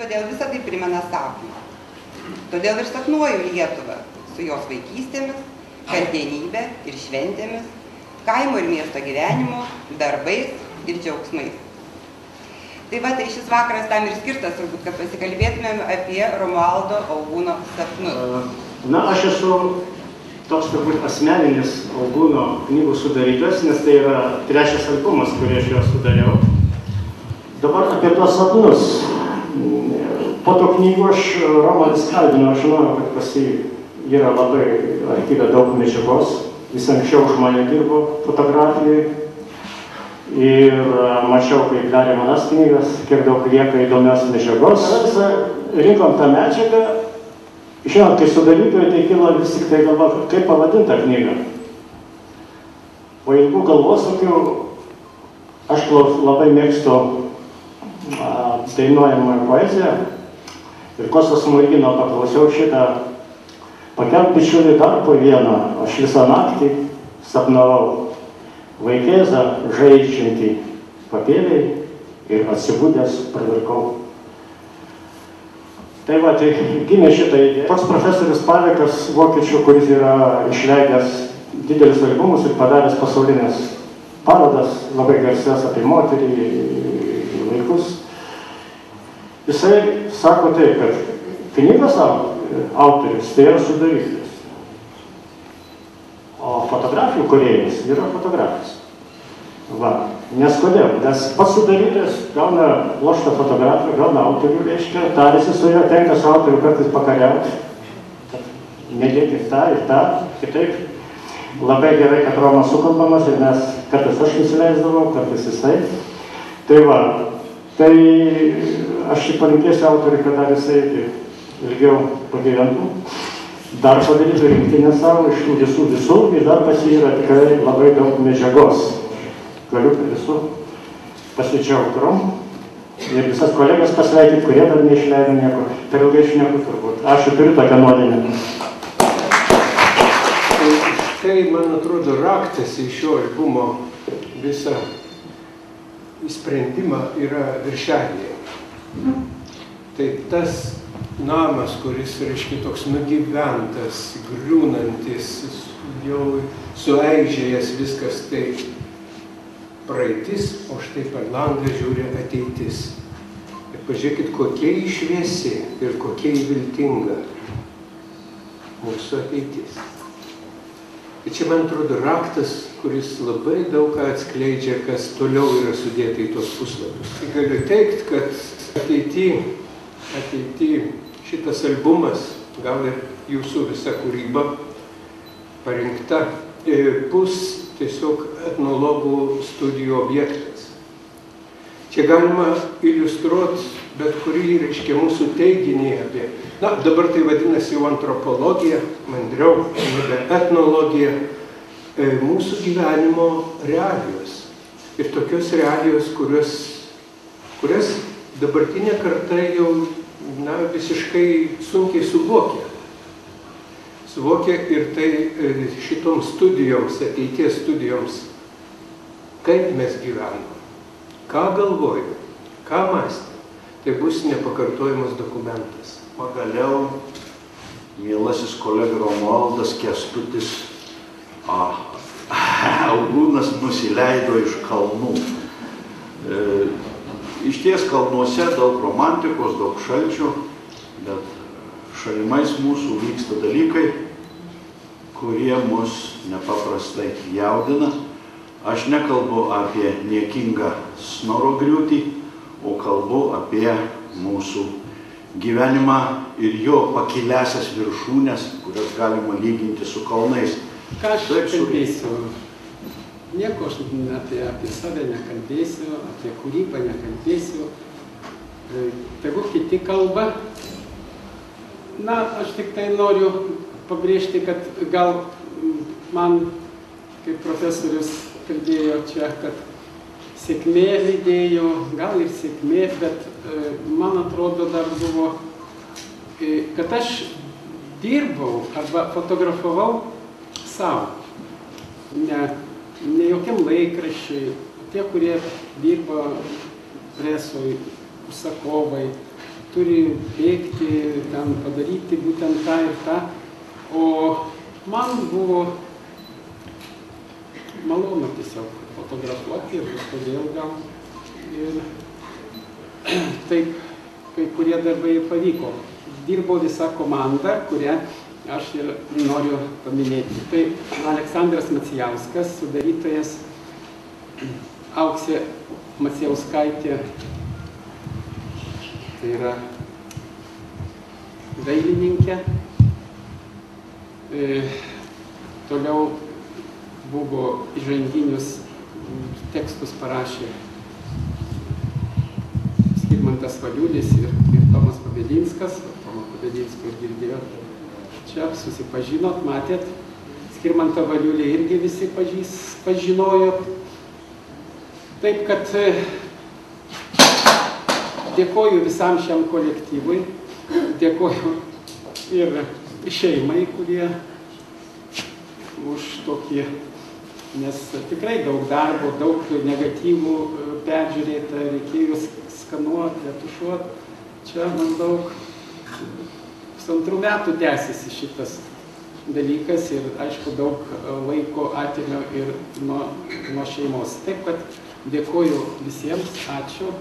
todėl visą tai primena sapną. Todėl ir sapnuoju Lietuvą su jos vaikystėmis, kasdienybė ir šventėmis, kaimo ir miesto gyvenimo, darbais ir džiaugsmais. Tai va, tai šis vakaras tam ir skirtas, turbūt, kad pasikalbėtumėm apie Romualdo Augūno sapnus. Na, aš esu toks turbūt asmeninis Augūno knygų sudarytas, nes tai yra 3 albumas, kurį aš jo sudariau. Dabar apie tuos sapnus. Po to knygų aš Romą vis kalbinau, aš žinojau, kad pas jį yra labai archyve daug medžiagos. Jis anksčiau už mane dirbo fotografijai. Ir mačiau, kaip darė manas knygas, kiek daug lieka įdomios medžiagos. Visą rinkom tą medžiagą. Žinot, kai sudarytojai, tai kilo vis tik tai galva, kaip pavadinta knyga. Po ilgų galvosūkių aš labai mėgstu dainuojamąją poeziją. Ir Kostas Smorigino paklausiau šitą: pakelk bičiulį dar po vieną, aš visą naktį sapnavau vaikėzą žaidžiantį papėliai ir atsibudęs pravirkau. Tai va, tai gimė šitą idėją. Toks profesorius Pavekas, vokiečių, kuris yra išleidęs didelius albumus ir padaręs pasaulinės parodas, labai garsias apie moterį, vaikus. Jisai sako taip, kad knygos autorius tai yra sudarytojas, o fotografijų kūrėjas yra fotografas. Va, nes kodėl? Nes pats sudarytojas gauna pluoštą fotografiją, gauna autorių, reiškia, tarėsi su juo, tenka su autoriu kartais pakariauti, nedėkit tą ir tą, kitaip. Labai gerai, kad Romas sukalbamas ir mes kartais aš nusileisdavau, kartais jisai. Tai va, tai aš šį palinkėsiu autoriui, kad dar jisai ilgiau pagyventų, dar padarytų rinktinę savo iš tų visų ir dar pas jį yra tikrai labai daug medžiagos. Galiu visų pasidžiaugti ir visas kolegas pasveikinti, kurie dar neišleido nieko. Per ilgai šneku turbūt. Aš turiu tokią nuodėmę. Tai, man atrodo, raktas į šio albumo visą sprendimą yra viršelėje. Tai tas namas, kuris, reiškia, toks nugyventas, griūnantis, jau sueižėjęs viskas, tai praeitis, o štai per langą žiūri ateitis. Ir pažiūrėkit, kokia šviesi ir kokia viltinga mūsų ateitis. Ir čia, man atrodo, raktas, kuris labai daug ką atskleidžia, kas toliau yra sudėta į tos puslapius. Tai galiu teikti, kad ateity šitas albumas, gal ir jūsų visa kūryba parinkta, bus tiesiog etnologų studijų objektas. Čia galima iliustruoti bet kurį, reiškia, mūsų teiginį apie, na, dabar tai vadinasi jau antropologija, mandriau, nebe etnologija, mūsų gyvenimo realijos. Ir tokios realijos, kurias dabartinė karta jau, na, visiškai sunkiai suvokia. Suvokia ir tai šitoms studijoms, ateities studijoms, kaip mes gyvenam, ką galvojam, ką mąstėm. Tai bus nepakartojamas dokumentas. Pagaliau, mielasis kolega Romualdas Kęstutis Augūnas nusileido iš kalnų. Iš ties kalnuose daug romantikos, daug šalčių, bet šalimais mūsų vyksta dalykai, kurie mus nepaprastai jaudina. Aš nekalbu apie niekingą snoro griūtį, o kalbu apie mūsų gyvenimą ir jo pakiliasias viršūnes, kurias galima lyginti su kalnais. Ką aš kalbėsiu? Nieko aš apie save nekalbėsiu, apie kūrybą nekalbėsiu. Tegu kiti kalba. Na, aš tik tai noriu pabrėžti, kad gal man, kaip profesorius kalbėjo čia, kad sėkmė lydėjo, gal ir sėkmė, bet man atrodo dar buvo, kad aš dirbau arba fotografavau savo. Ne jokiam laikraščiui, tie, kurie dirba presoj, užsakovai, turi bėgti, ten padaryti būtent tą ir tą. O man buvo malonu tiesiog fotografuoti ir todėl gal. Ir taip, kai kurie darbai pavyko. Dirbo visa komanda, kurią aš ir noriu paminėti. Tai Aleksandras Macijauskas, sudarytojas, Auksė Macijauskaitė, tai yra dailininkė. Toliau buvo įžanginius tekstus parašė Skirmantas Valiulis ir Tomas Pabedinskas. Tomo Pabedinsko ir girdėjo. Čia susipažinot, matėt. Skirmantą Valiulį irgi visi pažinojot. Taip, kad dėkoju visam šiam kolektyvui, dėkoju ir šeimai, kurie už tokį, nes tikrai daug darbo, daug negatyvų peržiūrėta, reikėjo skanuoti, retušuoti. Čia maždaug 2 metų tęsiasi šitas dalykas ir, aišku, daug laiko atėmiau ir nuo šeimos. Taip, kad dėkoju visiems, ačiū.